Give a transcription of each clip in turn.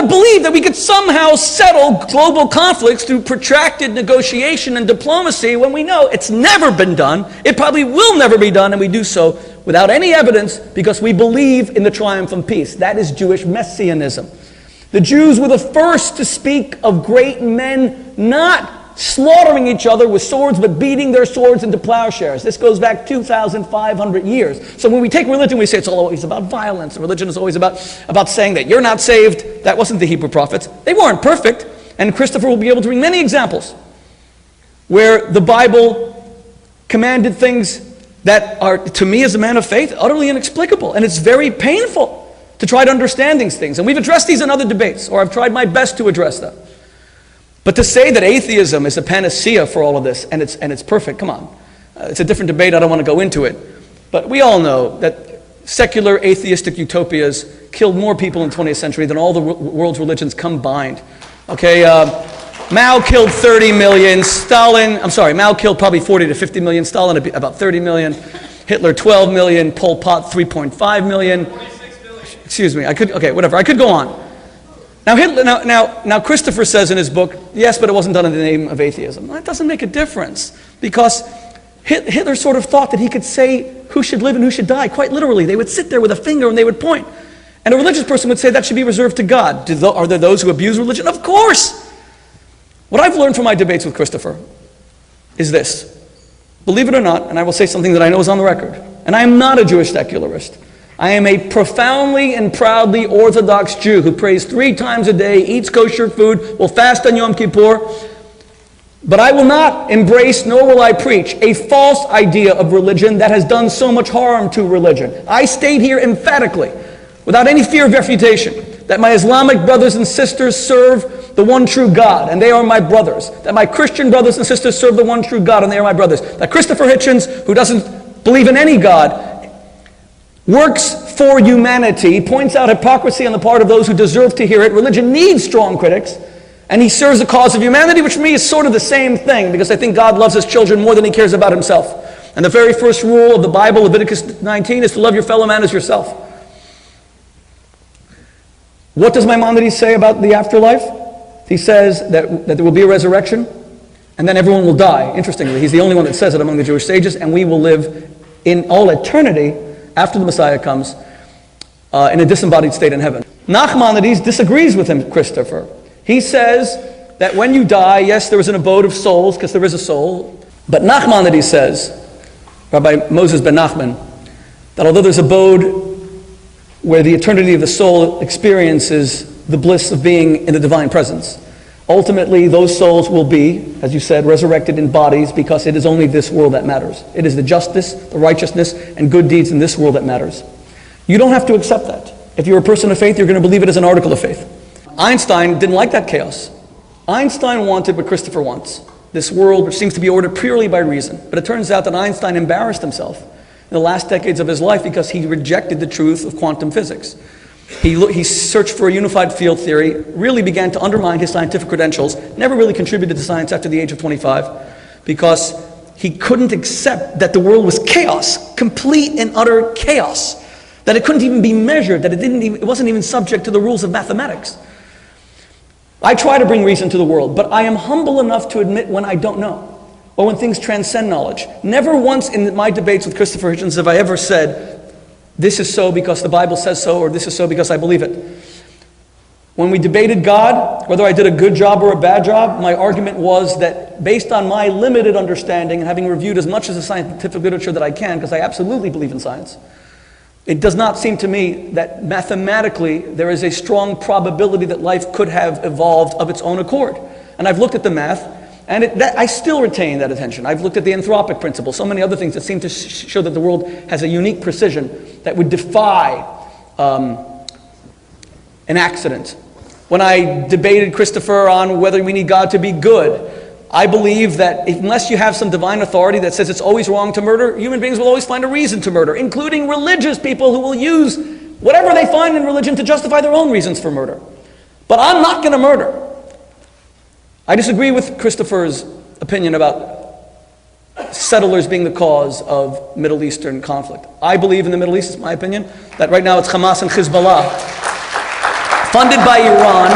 to believe that we could somehow settle global conflicts through protracted negotiation and diplomacy when we know it's never been done, it probably will never be done, and we do so without any evidence because we believe in the triumph of peace. That is Jewish messianism. The Jews were the first to speak of great men not slaughtering each other with swords, but beating their swords into plowshares. This goes back 2,500 years. So when we take religion, we say it's always about violence. Religion is always about saying that you're not saved. That wasn't the Hebrew prophets. They weren't perfect. And Christopher will be able to bring many examples where the Bible commanded things that are, to me as a man of faith, utterly inexplicable. And it's very painful to try to understand these things. And we've addressed these in other debates, or I've tried my best to address them. But to say that atheism is a panacea for all of this, and it's perfect, come on. It's a different debate, I don't want to go into it. But we all know that secular atheistic utopias killed more people in the 20th century than all the world's religions combined. Okay, Mao killed 30 million, Mao killed probably 40 to 50 million, Stalin about 30 million, Hitler 12 million, Pol Pot 3.5 million. 46 million. Excuse me, I could go on. Now Christopher says in his book, yes, but it wasn't done in the name of atheism. That doesn't make a difference, because Hitler sort of thought that he could say who should live and who should die, quite literally. They would sit there with a finger and they would point. And a religious person would say that should be reserved to God. Are there those who abuse religion? Of course! What I've learned from my debates with Christopher is this. Believe it or not, and I will say something that I know is on the record, and I am not a Jewish secularist. I am a profoundly and proudly Orthodox Jew who prays 3 times a day, eats kosher food, will fast on Yom Kippur. But I will not embrace, nor will I preach, a false idea of religion that has done so much harm to religion. I state here emphatically, without any fear of refutation, that my Islamic brothers and sisters serve the one true God, and they are my brothers. That my Christian brothers and sisters serve the one true God, and they are my brothers. That Christopher Hitchens, who doesn't believe in any God, works for humanity, points out hypocrisy on the part of those who deserve to hear it. Religion needs strong critics, and he serves the cause of humanity, which for me is sort of the same thing, because I think God loves his children more than he cares about himself. And the very first rule of the Bible, Leviticus 19, is to love your fellow man as yourself. What does Maimonides say about the afterlife? He says that there will be a resurrection, and then everyone will die. Interestingly, he's the only one that says it among the Jewish sages, and we will live in all eternity after the Messiah comes in a disembodied state in heaven. Nachmanides disagrees with him, Christopher. He says that when you die, yes, there is an abode of souls, because there is a soul, but Nachmanides says, Rabbi Moses ben Nachman, that although there's abode where the eternity of the soul experiences the bliss of being in the divine presence, ultimately those souls will be, as you said, resurrected in bodies, because it is only this world that matters. It is the justice, the righteousness, and good deeds in this world that matters. You don't have to accept that. If you're a person of faith, you're going to believe it as an article of faith. Einstein didn't like that chaos. Einstein wanted what Christopher wants, this world which seems to be ordered purely by reason. But it turns out that Einstein embarrassed himself in the last decades of his life because he rejected the truth of quantum physics. He searched for a unified field theory, really began to undermine his scientific credentials, never really contributed to science after the age of 25, because he couldn't accept that the world was chaos, complete and utter chaos, that it couldn't even be measured, that it wasn't even subject to the rules of mathematics. I try to bring reason to the world, but I am humble enough to admit when I don't know, or when things transcend knowledge. Never once in my debates with Christopher Hitchens have I ever said, this is so because the Bible says so, or this is so because I believe it. When we debated God, whether I did a good job or a bad job, my argument was that based on my limited understanding and having reviewed as much of the scientific literature that I can, because I absolutely believe in science, it does not seem to me that mathematically there is a strong probability that life could have evolved of its own accord. And I've looked at the math, and I still retain that attention. I've looked at the anthropic principle, so many other things that seem to show that the world has a unique precision that would defy an accident. When I debated Christopher on whether we need God to be good, I believe that unless you have some divine authority that says it's always wrong to murder, human beings will always find a reason to murder, including religious people who will use whatever they find in religion to justify their own reasons for murder. But I'm not going to murder. I disagree with Christopher's opinion about settlers being the cause of Middle Eastern conflict. I believe in the Middle East, it's my opinion, that right now it's Hamas and Hezbollah. funded by Iran.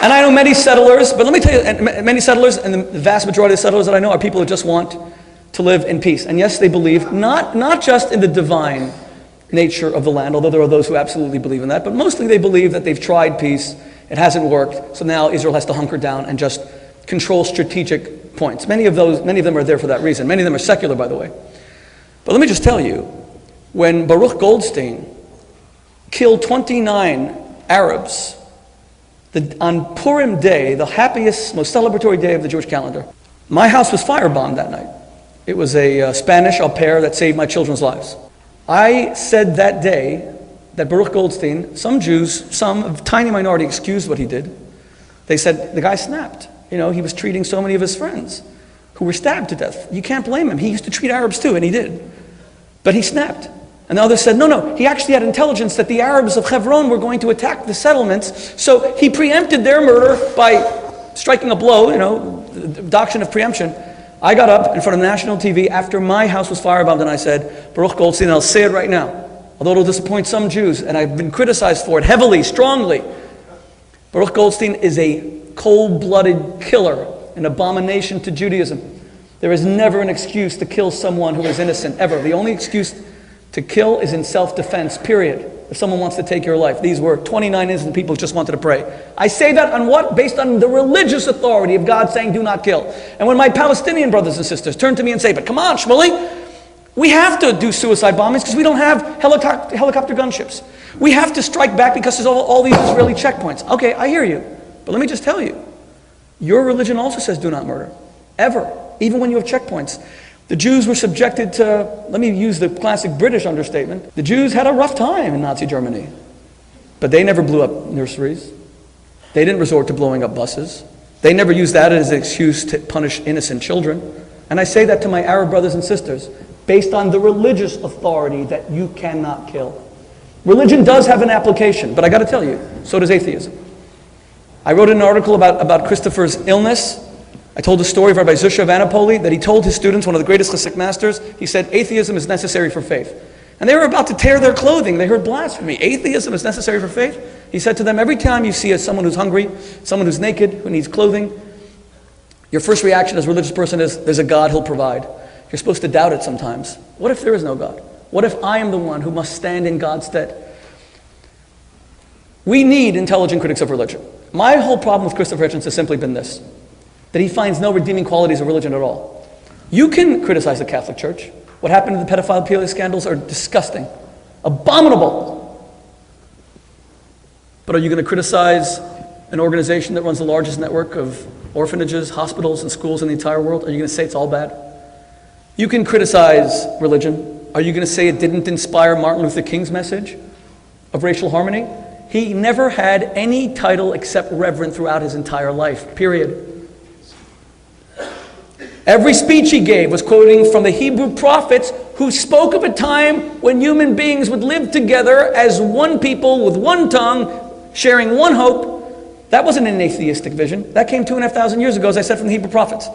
And I know many settlers, but let me tell you, many settlers, and the vast majority of settlers that I know are people who just want to live in peace. And yes, they believe not just in the divine nature of the land, although there are those who absolutely believe in that, but mostly they believe that they've tried peace, it hasn't worked, so now Israel has to hunker down and just control strategic points. Many of them are there for that reason. Many of them are secular, by the way. But let me just tell you, when Baruch Goldstein killed 29 Arabs on Purim Day, the happiest, most celebratory day of the Jewish calendar, my house was firebombed that night. It was a Spanish au pair that saved my children's lives. I said that day that Baruch Goldstein, some Jews, a tiny minority, excused what he did. They said, the guy snapped. He was treating so many of his friends who were stabbed to death. You can't blame him. He used to treat Arabs too, and he did. But he snapped. And the others said, no, he actually had intelligence that the Arabs of Hebron were going to attack the settlements, so he preempted their murder by striking a blow, the doctrine of preemption. I got up in front of national TV after my house was firebombed and I said, Baruch Goldstein, I'll say it right now, although it'll disappoint some Jews, and I've been criticized for it heavily, strongly. Baruch Goldstein is a cold-blooded killer, an abomination to Judaism. There is never an excuse to kill someone who is innocent, ever. The only excuse to kill is in self-defense, period. If someone wants to take your life. These were 29 innocent people who just wanted to pray. I say that on what? Based on the religious authority of God saying do not kill. And when my Palestinian brothers and sisters turn to me and say, but come on, Shmuley, we have to do suicide bombings because we don't have helicopter gunships. We have to strike back because there's all these Israeli checkpoints. Okay, I hear you. But let me just tell you, your religion also says do not murder. Ever. Even when you have checkpoints. The Jews were subjected to, let me use the classic British understatement, the Jews had a rough time in Nazi Germany. But they never blew up nurseries. They didn't resort to blowing up buses. They never used that as an excuse to punish innocent children. And I say that to my Arab brothers and sisters, based on the religious authority that you cannot kill. Religion does have an application, but I got to tell you, so does atheism. I wrote an article about Christopher's illness. I told the story of Rabbi Zusha of Anapoli that he told his students, one of the greatest Hasidic masters, he said, atheism is necessary for faith. And they were about to tear their clothing. They heard blasphemy. Atheism is necessary for faith? He said to them, every time you see someone who's hungry, someone who's naked, who needs clothing, your first reaction as a religious person is, there's a God, he'll provide. You're supposed to doubt it sometimes. What if there is no God? What if I am the one who must stand in God's stead? We need intelligent critics of religion. My whole problem with Christopher Hitchens has simply been this, that he finds no redeeming qualities of religion at all. You can criticize the Catholic Church. What happened to the pedophile scandals are disgusting, abominable. But are you going to criticize an organization that runs the largest network of orphanages, hospitals, and schools in the entire world? Are you going to say it's all bad? You can criticize religion. Are you going to say it didn't inspire Martin Luther King's message of racial harmony? He never had any title except reverend throughout his entire life, period. Every speech he gave was quoting from the Hebrew prophets who spoke of a time when human beings would live together as one people with one tongue, sharing one hope. That wasn't an atheistic vision. That came 2,500 years ago, as I said, from the Hebrew prophets.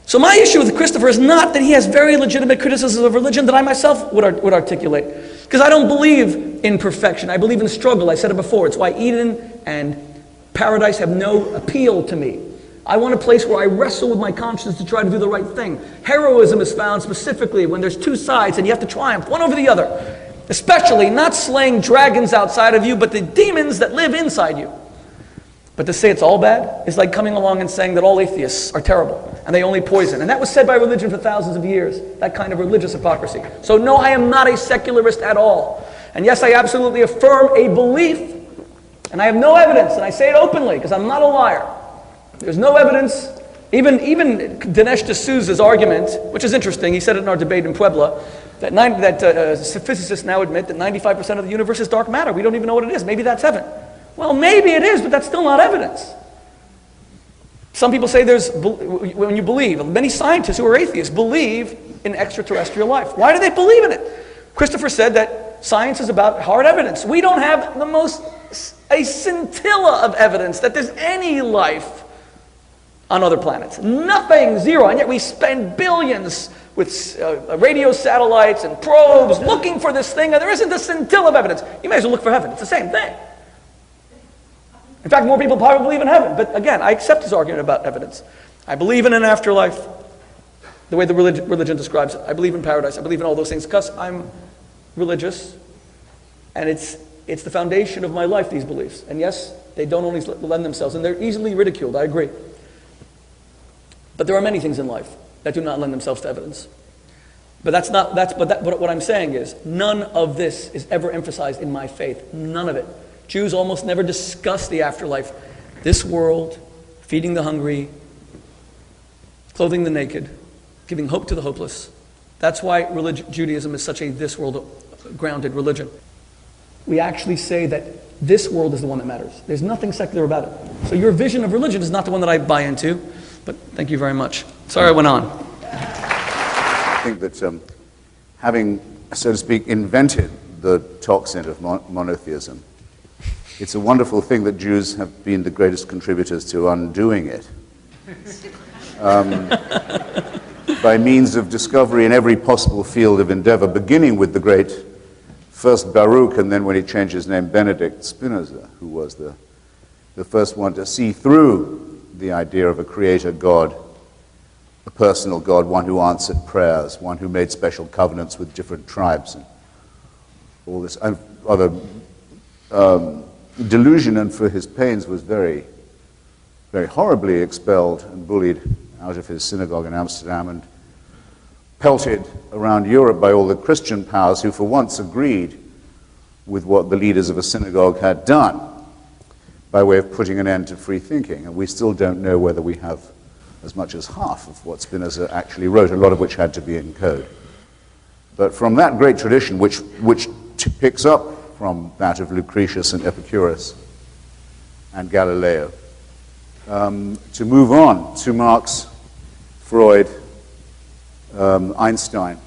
So my issue with Christopher is not that he has very legitimate criticisms of religion that I myself would articulate. Because I don't believe in perfection. I believe in struggle. I said it before. It's why Eden and paradise have no appeal to me. I want a place where I wrestle with my conscience to try to do the right thing. Heroism is found specifically when there's two sides and you have to triumph one over the other. Especially not slaying dragons outside of you, but the demons that live inside you. But to say it's all bad is like coming along and saying that all atheists are terrible and they only poison. And that was said by religion for thousands of years, that kind of religious hypocrisy. So no, I am not a secularist at all. And yes, I absolutely affirm a belief, and I have no evidence, and I say it openly because I'm not a liar. There's no evidence. Even Dinesh D'Souza's argument, which is interesting, he said it in our debate in Puebla, that physicists now admit that 95% of the universe is dark matter. We don't even know what it is. Maybe that's heaven. Well, maybe it is, but that's still not evidence. Some people say when you believe, many scientists who are atheists believe in extraterrestrial life. Why do they believe in it? Christopher said that science is about hard evidence. We don't have a scintilla of evidence that there's any life on other planets. Nothing, zero. And yet we spend billions with radio satellites and probes looking for this thing, and there isn't a scintilla of evidence. You may as well look for heaven. It's the same thing. In fact, more people probably believe in heaven. But again, I accept his argument about evidence. I believe in an afterlife, the way the religion describes it. I believe in paradise. I believe in all those things because I'm religious, and it's the foundation of my life, these beliefs. And yes, they don't always lend themselves, and they're easily ridiculed, I agree. But there are many things in life that do not lend themselves to evidence. But what I'm saying is, none of this is ever emphasized in my faith. None of it. Jews almost never discuss the afterlife. This world, feeding the hungry, clothing the naked, giving hope to the hopeless. That's why Judaism is such a this world grounded religion. We actually say that this world is the one that matters. There's nothing secular about it. So your vision of religion is not the one that I buy into. But thank you very much. Sorry I went on. I think that having, so to speak, invented the toxin of monotheism, it's a wonderful thing that Jews have been the greatest contributors to undoing it. By means of discovery in every possible field of endeavor, beginning with the great first Baruch, and then when he changed his name, Benedict Spinoza, who was the first one to see through the idea of a creator God, a personal God, one who answered prayers, one who made special covenants with different tribes, and all this other delusion, and for his pains was very, very horribly expelled and bullied out of his synagogue in Amsterdam and pelted around Europe by all the Christian powers who for once agreed with what the leaders of a synagogue had done by way of putting an end to free thinking. And we still don't know whether we have as much as half of what Spinoza actually wrote, a lot of which had to be in code. But from that great tradition, which picks up from that of Lucretius and Epicurus and Galileo, to move on to Marx, Freud, Einstein,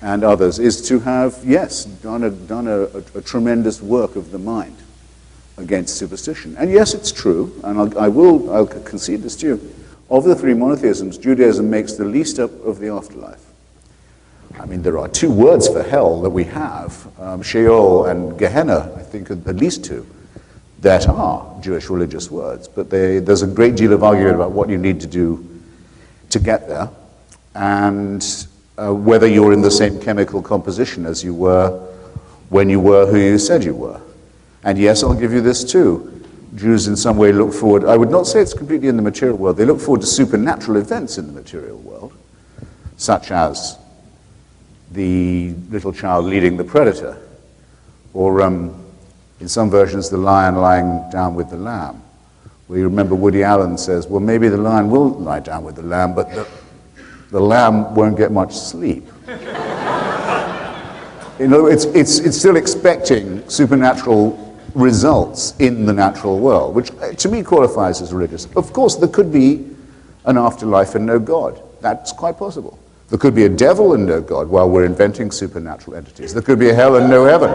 and others, is to have, yes, done a tremendous work of the mind against superstition. And yes, it's true, and I'll concede this to you, of the three monotheisms, Judaism makes the least up of the afterlife. I mean, there are two words for hell that we have, Sheol and Gehenna, I think, are at least two, that are Jewish religious words. But there's a great deal of argument about what you need to do to get there, and whether you're in the same chemical composition as you were when you were who you said you were. And yes, I'll give you this too. Jews in some way look forward, I would not say it's completely in the material world, they look forward to supernatural events in the material world, such as the little child leading the predator, or in some versions the lion lying down with the lamb. We remember Woody Allen says, well, maybe the lion will lie down with the lamb, but the lamb won't get much sleep. You know, it's still expecting supernatural results in the natural world, which to me qualifies as religious. Of course, there could be an afterlife and no God. That's quite possible. There could be a devil and no God while we're inventing supernatural entities. There could be a hell and no heaven.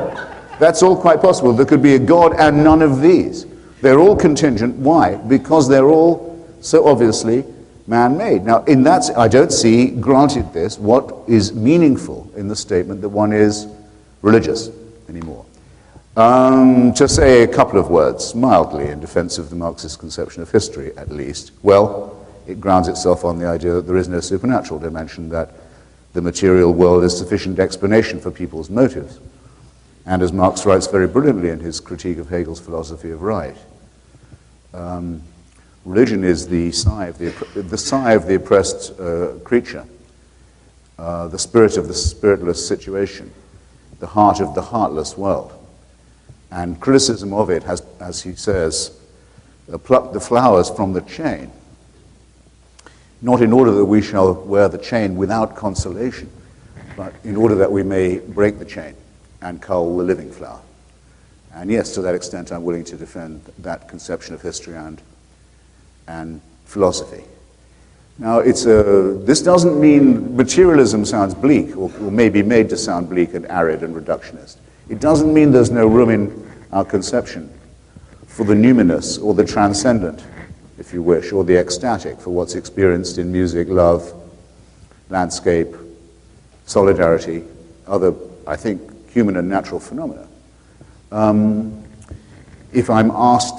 That's all quite possible. There could be a God and none of these. They're all contingent. Why? Because they're all so obviously man-made. Now, in that, I don't see, granted this, what is meaningful in the statement that one is religious anymore. To say a couple of words, mildly, in defense of the Marxist conception of history, at least, well, it grounds itself on the idea that there is no supernatural dimension, that the material world is sufficient explanation for people's motives. And as Marx writes very brilliantly in his critique of Hegel's philosophy of right, religion is the sigh of the oppressed creature, the spirit of the spiritless situation, the heart of the heartless world. And criticism of it has, as he says, plucked the flowers from the chain, not in order that we shall wear the chain without consolation, but in order that we may break the chain and cull the living flower. And yes, to that extent, I'm willing to defend that conception of history and philosophy. Now, this doesn't mean materialism sounds bleak, or may be made to sound bleak and arid and reductionist. It doesn't mean there's no room in our conception for the numinous or the transcendent, if you wish, or the ecstatic, for what's experienced in music, love, landscape, solidarity, other, I think, human and natural phenomena. If I'm asked